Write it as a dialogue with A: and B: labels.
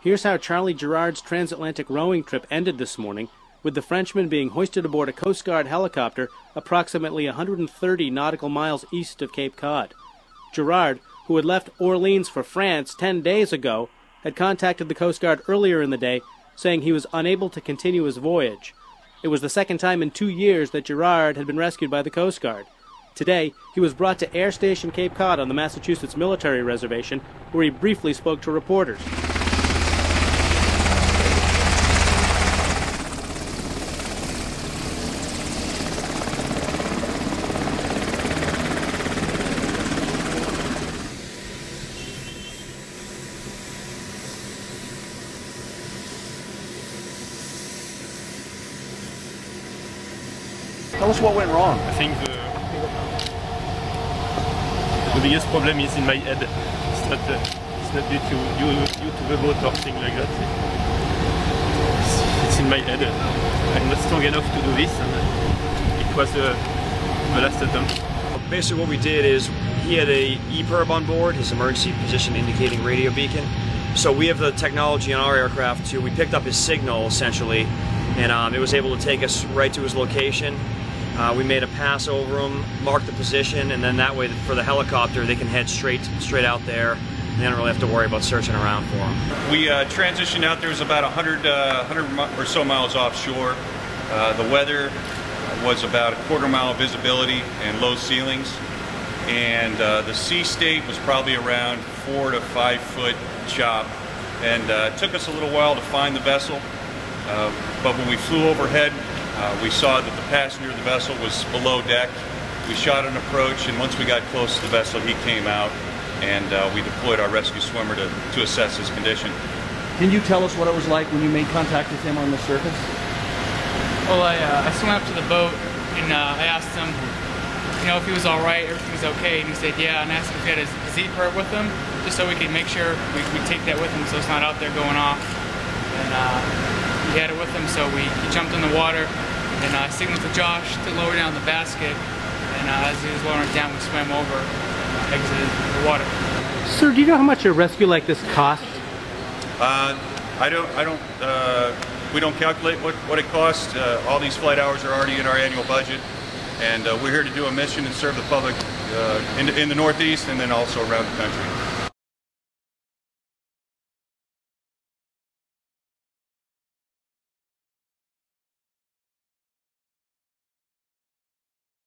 A: Here's how Charlie Girard's transatlantic rowing trip ended this morning, with the Frenchman being hoisted aboard a Coast Guard helicopter approximately 130 nautical miles east of Cape Cod. Girard, who had left Orleans for France 10 days ago, had contacted the Coast Guard earlier in the day, saying he was unable to continue his voyage. It was the second time in 2 years that Girard had been rescued by the Coast Guard. Today, he was brought to Air Station Cape Cod on the Massachusetts military reservation, where he briefly spoke to reporters.
B: Tell us what went wrong.
C: I think the biggest problem is in my head. It's not due to the boat or thing like that. It's in my head. I'm not strong enough to do this, and it was the last attempt.
B: Basically what we did is he had a EPIRB on board, his emergency position indicating radio beacon. So we have the technology on our aircraft we picked up his signal essentially, and it was able to take us right to his location. We made a pass over him, marked the position, and then that way for the helicopter they can head straight out there. They don't really have to worry about searching around for him.
D: We transitioned out. There was about 100 or so miles offshore. The weather was about a quarter-mile visibility and low ceilings, and the sea state was probably around 4 to 5 foot chop. And it took us a little while to find the vessel, but when we flew overhead, we saw that the passenger of the vessel was below deck. We shot an approach, and once we got close to the vessel, he came out, and we deployed our rescue swimmer to assess his condition.
E: Can you tell us what it was like when you made contact with him on the surface?
F: Well, I swam up to the boat, and I asked him, if he was all right, everything was okay, and he said yeah, and I asked him if he had his EPIRB with him, just so we could make sure we take that with him so it's not out there going off. And he had it with him, so he jumped in the water, and I signaled to Josh to lower down the basket, and as he was lowering it down, we swam over and exited the water.
A: Sir, do you know how much a rescue like this costs?
D: We don't calculate what it costs. All these flight hours are already in our annual budget, and we're here to do a mission and serve the public in the Northeast and then also around the country.